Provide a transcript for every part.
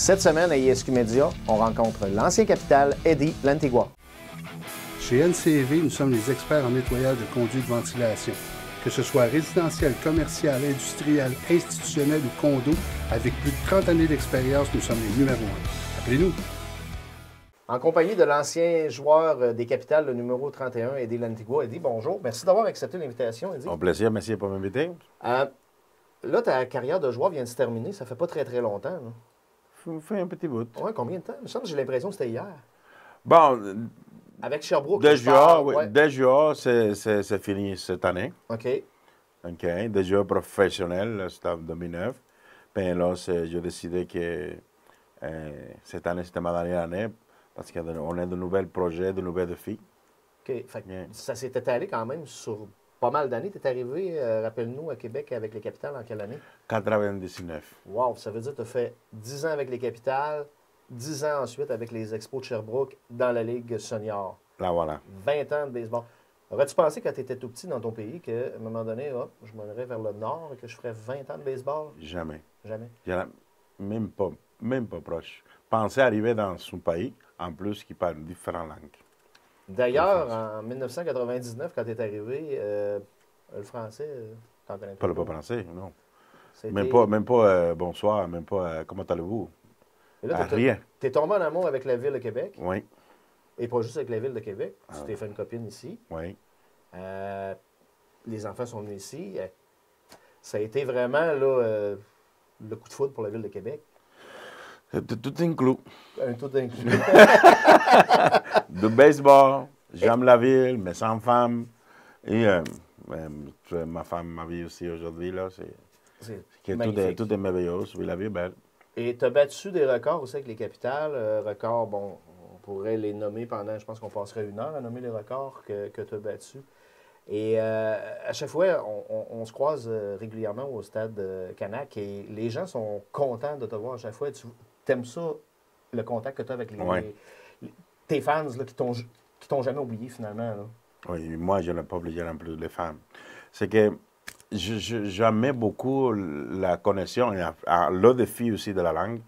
Cette semaine à ISQ Média, on rencontre l'ancien capitaine Eddie Lantigua. Chez NCV, nous sommes les experts en nettoyage de conduits de ventilation. Que ce soit résidentiel, commercial, industriel, institutionnel ou condo, avec plus de 30 années d'expérience, nous sommes les numéros 1. Appelez-nous. En compagnie de l'ancien joueur des Capitals, le numéro 31, Eddie Lantigua. Eddie, bonjour. Merci d'avoir accepté l'invitation, Eddie. Mon plaisir, merci pour m'inviter. Là, ta carrière de joueur vient de se terminer. Ça fait pas très, très longtemps. Fait un petit bout. Oui, combien de temps? Il me semble que j'ai l'impression que c'était hier. Bon, Avec Sherbrooke. déjà, oui. ouais. Déjà, c'est fini cette année. OK. OK. Déjà professionnel, c'était en 2009. Puis là, j'ai décidé que cette année, c'était ma dernière année parce qu'on a de nouveaux projets, de nouveaux défis. OK. Fait que Yeah. ça s'est étalé quand même sur pas mal d'années. Tu es arrivé, rappelle-nous, à Québec avec les Capitals en quelle année? 99. Wow, ça veut dire que tu as fait 10 ans avec les Capitals, 10 ans ensuite avec les Expos de Sherbrooke dans la Ligue senior. Là, voilà. 20 ans de baseball. Aurais-tu pensé quand tu étais tout petit dans ton pays qu'à un moment donné, hop, je m'en irais vers le nord et que je ferais 20 ans de baseball? Jamais. Jamais. Même pas proche. Pensez arriver dans son pays, en plus, qui parle différentes langues. D'ailleurs, en 1999, quand tu es arrivé, le français, t'en connais Pas le pas français, non. C'était- Même pas bonsoir, même pas comment allez-vous? Et là, Rien. tu es tombé en amour avec la ville de Québec, Oui, et pas juste avec la ville de Québec. Tu t'es fait une copine ici. oui. Les enfants sont venus ici. Ça a été vraiment le coup de foudre pour la ville de Québec. Tout inclus. Un tout inclus. De baseball, j'aime la ville, mes 100 femmes. Et ma femme, ma vie aussi aujourd'hui, là, C'est tout magnifique. est merveilleux. Oui, la vie est belle. Et tu as battu des records aussi avec les Capitals. Records, bon, on pourrait les nommer pendant, je pense qu'on passerait 1 heure à nommer les records que tu as battus. Et à chaque fois, on se croise régulièrement au stade Canac et les gens sont contents de te voir à chaque fois. Tu aimes ça, le contact que tu as avec Ouais. tes fans là, qui t'ont jamais oublié finalement. Là. Oui, moi, je n'ai pas oublié non plus les femmes. C'est que j'aimais beaucoup la connexion et le défi aussi de la langue.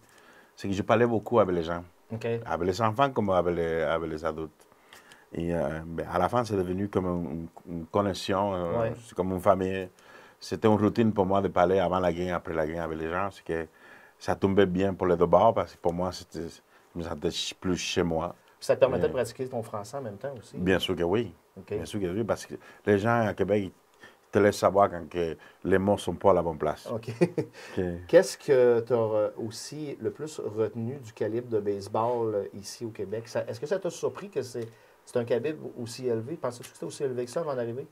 C'est que je parlais beaucoup avec les gens, OK. avec les enfants comme avec les adultes. Et à la fin, c'est devenu comme une connexion, Ouais. c'est comme une famille. C'était une routine pour moi de parler avant la game, après la game avec les gens. C'est que ça tombait bien pour les deux bords parce que pour moi, je me sentais plus chez moi. Puis ça te permettait de pratiquer ton français en même temps aussi. Bien sûr que oui. OK. Bien sûr que oui, parce que les gens à Québec, ils te laissent savoir quand que les mots ne sont pas à la bonne place. OK. Que- Qu'est-ce que tu as aussi le plus retenu du calibre de baseball ici au Québec? Est-ce que ça t'a surpris que c'est un calibre aussi élevé? Pensais-tu que c'était aussi élevé que ça avant d'arriver?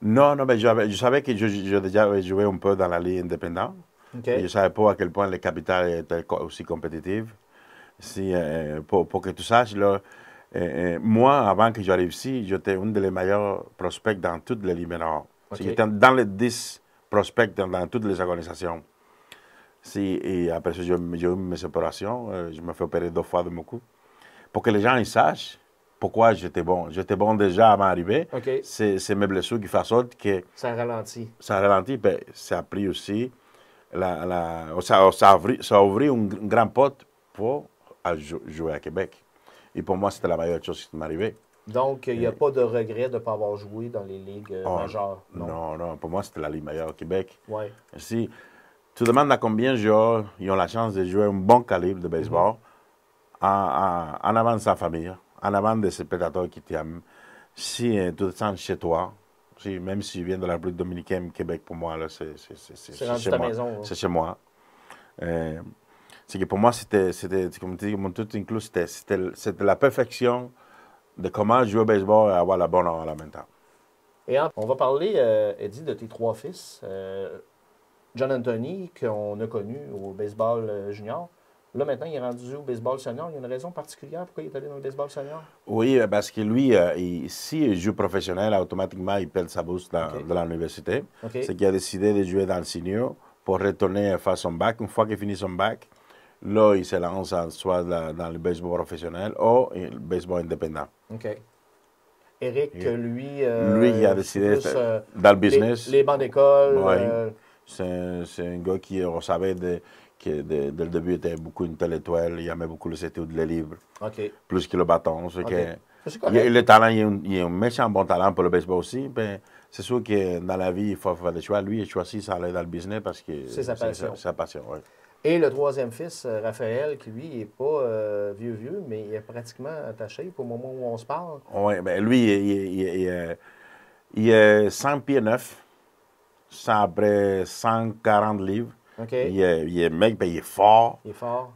Non, mais je savais que je déjà joué un peu dans la ligue indépendante. OK. Je ne savais pas à quel point les capitales étaient aussi compétitives. Si, pour que tu saches, là, moi, avant que j'arrive ici, j'étais un des meilleurs prospects dans toutes les ligues mineures. OK. J'étais dans les 10 prospects dans toutes les organisations. Et après ça, j'ai eu mes opérations. Je me fais opérer 2 fois de mon cou. Pour que les gens ils sachent pourquoi j'étais bon. J'étais bon déjà avant d'arriver. OK. C'est mes blessures qui font en sorte que Ça ralentit. ça ralentit. Ben, ça a pris aussi, ça a ouvert une grande porte pour jouer à Québec. Et pour moi, c'était la meilleure chose qui m'est arrivée. Donc, il n'y a pas de regret de ne pas avoir joué dans les ligues Oh, majeures. non, pour moi, c'était la ligue meilleure au Québec. Oui. Si tu demandes à combien de joueurs ils ont la chance de jouer un bon calibre de baseball, en avant de sa famille, en avant de ses spectateurs qui t'aiment, si tu te sens chez toi, même si je viens de la République dominicaine, Québec, pour moi, là, c'est rendu chez ta moi. maison, là. C'est chez moi. C'est que pour moi, c'était comme tu dis, mon tout inclus, c'était la perfection de comment jouer au baseball et avoir la bonne heure en même temps. Et on va parler, Eddie, de tes 3 fils. John Anthony, qu'on a connu au baseball junior. Là, maintenant, il est rendu au baseball senior. Il y a une raison particulière pourquoi il est allé dans le baseball senior? Oui, parce que lui, s'il joue professionnel, automatiquement, il perd sa bourse OK. de l'université. OK. C'est qu'il a décidé de jouer dans le senior pour retourner faire son bac. Une fois qu'il finit son bac, là, il se lance soit dans le baseball professionnel ou le baseball indépendant. OK. Eric, lui... Lui, il a décidé plus, dans le business. Les bancs d'école. Ouais. C'est un gars qui savait qui dès le début était beaucoup intellectuel, il aimait beaucoup les études, les livres, OK. plus que le bâton. OK. C'est Il correct. le talent, il a un méchant bon talent pour le baseball aussi, mais c'est sûr que dans la vie, il faut faire des choix. Lui, il a choisi ça aller dans le business parce que C'est sa passion. sa passion, oui. Et le troisième fils, Raphaël, qui lui, n'est pas vieux, mais il est pratiquement attaché au moment où on se parle. Oui, ben lui, il est 100 pieds 9, à près 140 livres. OK. Il est mec, ben, il est fort. Il est fort.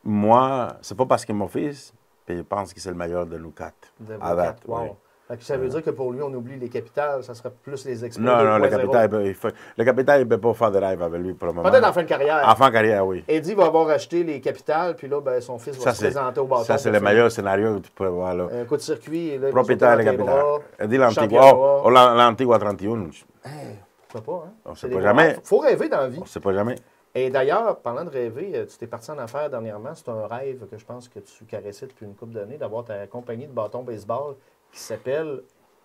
Moi, c'est pas parce que mon fils, puis je pense que c'est le meilleur de nous quatre. De À date, wow. oui. Fait que ça veut dire que pour lui, on oublie les capitales, ça serait plus les exploits Non, 2.0. le capitaine, il ne peut pas faire de rêve avec lui pour le moment. Peut-être en fin de carrière. En fin de carrière, oui. Eddie va avoir acheté les capitales, puis là, ben, son fils va se présenter au bâton. Ça, c'est le meilleur scénario que tu peux voir. Là. Un coup de circuit. Là, Propriétaire des capitales. Eddie l'Antigua. Oh, l'Antigua 31. Pourquoi pas, hein? On ne sait pas jamais. Il faut rêver dans la vie. On ne sait pas jamais. Et d'ailleurs, parlant de rêver, tu t'es parti en affaires dernièrement. C'est un rêve que je pense que tu caressais depuis une couple d'années, d'avoir ta compagnie de bâton baseball qui s'appelle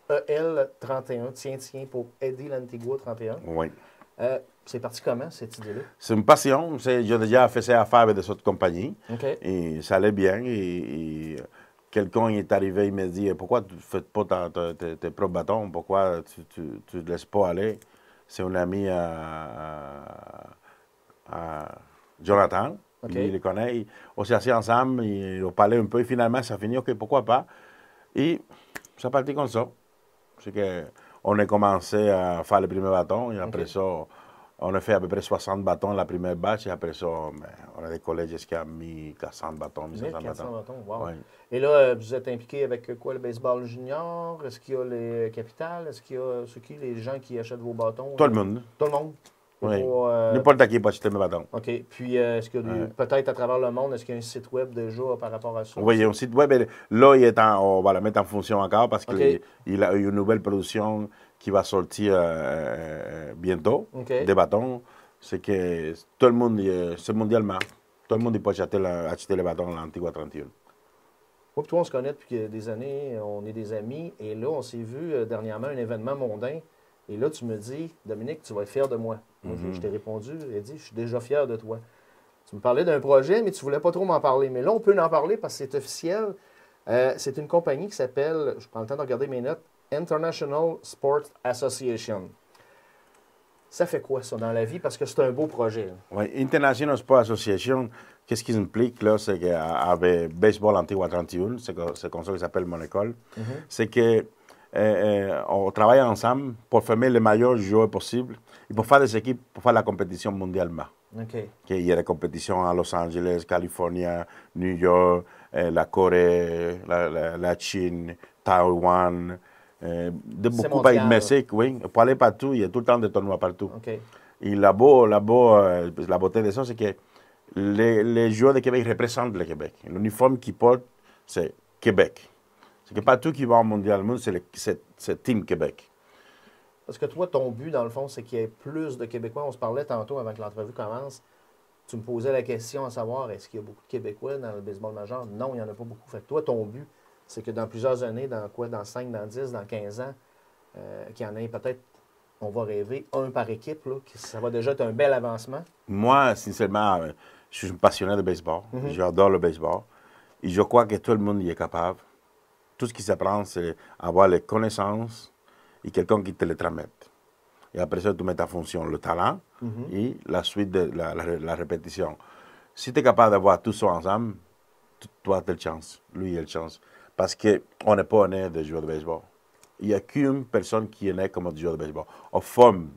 EL31. Tiens, pour Eddie l'Antigua 31. Oui. C'est parti comment, cette idée-là? C'est une passion. J'ai déjà fait ces affaires avec des autres compagnies. OK. Et ça allait bien. Et quelqu'un est arrivé, il m'a dit, pourquoi tu ne fais pas tes propres bâtons? Pourquoi tu ne te laisses pas aller? C'est un ami à Jonathan. OK. Il le connaît. On s'est assis ensemble, il a parlé un peu. Et finalement, ça a fini. OK, pourquoi pas? Et ça partit comme ça. C'est qu'on a commencé à faire le premier bâton. Et après ça, on a fait à peu près 60 bâtons la première batch. Et après ça, on a décollé jusqu'à 1400 bâtons, 1500 bâtons. Wow. Ouais. Et là, vous êtes impliqué avec quoi, le baseball junior? Est-ce qu'il y a les capitales? Est-ce qu'il y a les gens qui achètent vos bâtons? Tout le monde. Tout le monde? Oui. N'importe qui peut acheter mes bâtons. OK. Puis, est-ce qu'il y a peut-être à travers le monde, est-ce qu'il y a un site web déjà par rapport à ça? Oui, il y a un site web. Là, on va le mettre en fonction encore parce qu'il y a une nouvelle production qui va sortir bientôt, des bâtons. C'est que tout le monde, c'est mondialement. Tout le monde peut acheter les bâtons de l'Antigua 31. Moi et toi, on se connaît depuis des années, on est des amis. Et là, on s'est vu dernièrement à un événement mondain. Et là, tu me dis, Dominique, tu vas être fier de moi. Moi, je t'ai répondu, elle dit, je suis déjà fier de toi. Tu me parlais d'un projet, mais tu ne voulais pas trop m'en parler. Mais là, on peut en parler parce que c'est officiel. C'est une compagnie qui s'appelle, je prends le temps de regarder mes notes, International Sport Association. Ça fait quoi, ça, dans la vie? Parce que c'est un beau projet. Là. Oui, International Sport Association, qu'est-ce qu'ils implique, là? C'est qu'avec Baseball Antigua 31, c'est comme ça que s'appelle mon école, c'est que on travaille ensemble pour former les meilleurs joueurs possibles et pour faire des équipes, pour faire la compétition mondialement. OK. Il y a des compétitions à Los Angeles, Californie, New York, la Corée, la Chine, Taïwan, beaucoup de pays Mexique, oui. Pour aller partout, il y a tout le temps des tournois partout. Okay. Et la beauté de ça, c'est que les joueurs de Québec représentent le Québec. L'uniforme qu'ils portent, c'est Québec. C'est que partout qui va mondialement, c'est Team Québec. Parce que toi, ton but, dans le fond, c'est qu'il y ait plus de Québécois. On se parlait tantôt avant que l'entrevue commence. Tu me posais la question à savoir, est-ce qu'il y a beaucoup de Québécois dans le baseball majeur? Non, il n'y en a pas beaucoup. Fait que toi, ton but, c'est que dans plusieurs années, dans 5, dans 10, dans 15 ans, qu'il y en ait peut-être, on va rêver, un par équipe, là, ça va déjà être un bel avancement. Moi, sincèrement, je suis passionné de baseball. J'adore le baseball. Et je crois que tout le monde y est capable. Tout ce qui s'apprend, c'est avoir les connaissances et quelqu'un qui te les transmette. Et après ça, tu mets en fonction le talent et la suite de la répétition. Si tu es capable d'avoir tout ça ensemble, toi, tu as une chance. Lui, il a une chance. Parce qu'on n'est pas né de joueurs de baseball. Il n'y a qu'une personne qui est née comme joueur de baseball. On forme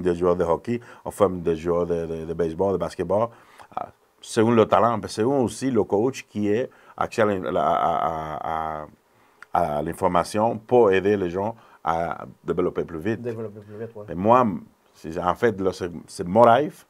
des joueurs de hockey, on forme des joueurs de baseball, de basketball. Selon le talent, mais selon aussi le coach qui est accès à l'information pour aider les gens à développer plus vite. Ouais. Mais moi, en fait, c'est mon rêve,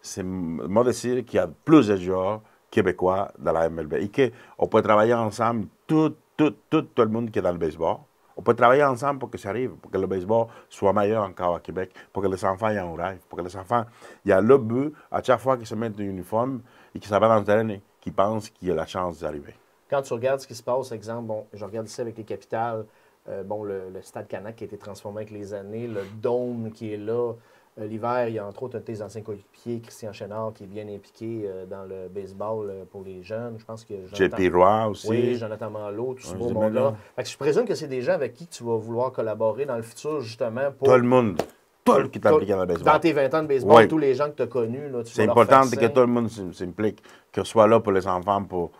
c'est mon désir qu'il y a plus de joueurs québécois dans la MLB. Et qu'on peut travailler ensemble, tout le monde qui est dans le baseball. On peut travailler ensemble pour que ça arrive, pour que le baseball soit meilleur encore à Québec, pour que les enfants aient un rêve, pour que les enfants, il y a le but, à chaque fois qu'ils se mettent un uniforme et qu'ils s'en vont dans le terrain, qu'ils pensent qu'il y a la chance d'arriver. Quand tu regardes ce qui se passe, exemple, bon, je regarde ici avec les capitales, le Stade Canac qui a été transformé avec les années, le dôme qui est là, L'hiver, il y a entre autres un de tes anciens coéquipiers, Christian Chénard, qui est bien impliqué dans le baseball pour les jeunes. Je pense que JP Roy aussi. Oui, Jonathan Malo, tout ce beau monde-là. Je présume que c'est des gens avec qui tu vas vouloir collaborer dans le futur, justement, pour... Tout le monde. Tout le monde qui t'implique dans le baseball. Dans tes 20 ans de baseball, tous les gens que tu as connus, là, c'est important que tout le monde s'implique, que ce soit là pour les enfants, pour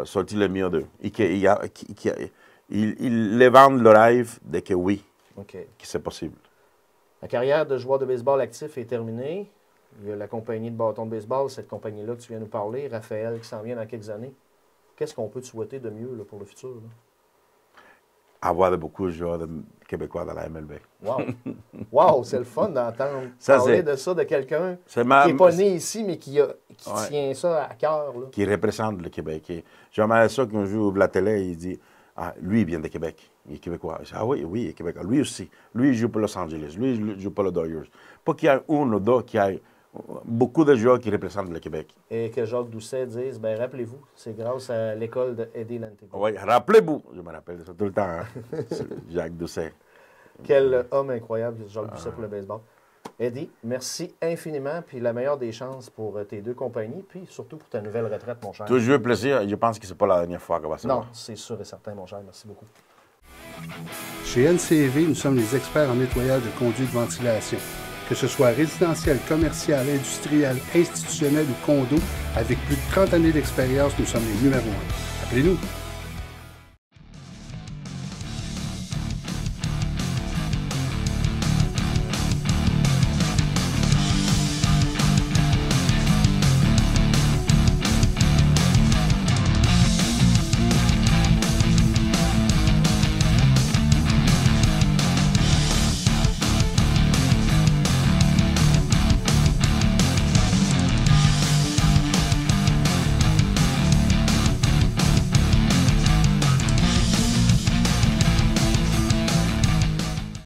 sortir le mieux d'eux. Ils les vendent le rêve de que oui, que c'est possible. La carrière de joueur de baseball actif est terminée. Il y a la compagnie de bâton de baseball, cette compagnie-là que tu viens nous parler, Raphaël, qui s'en vient dans quelques années. Qu'est-ce qu'on peut te souhaiter de mieux là, pour le futur? Là? Avoir beaucoup de joueurs québécois dans la MLB. Wow! Wow, c'est le fun d'entendre parler de ça, de quelqu'un qui n'est pas né ici, mais qui tient ça à cœur. Là. Qui représente le Québec. J'aimerais ça qu'un jour ouvre la télé et il dit ah, lui, il vient de Québec. Il est québécois. Je dis, ah oui, il est québécois. Lui aussi. Lui, il joue pour Los Angeles. Lui, il joue pour les Dodgers. Pas qu'il y ait un ou deux, qu'il y ait beaucoup de joueurs qui représentent le Québec. Et que Jacques Doucet dise, bien, rappelez-vous, c'est grâce à l'école de Eddie Lantego. Oui, rappelez-vous. Je me rappelle de ça tout le temps. Hein? Jacques Doucet. Quel homme incroyable, Jacques Doucet pour le baseball. Eddie, merci infiniment, puis la meilleure des chances pour tes deux compagnies, puis surtout pour ta nouvelle retraite, mon cher. Toujours plaisir. Je pense que ce n'est pas la dernière fois qu'on va se voir. Non, c'est sûr et certain, mon cher. Merci beaucoup. Chez NCV, nous sommes les experts en nettoyage de conduits de ventilation. Que ce soit résidentiel, commercial, industriel, institutionnel ou condo, avec plus de 30 années d'expérience, nous sommes les numéros 1. Appelez-nous.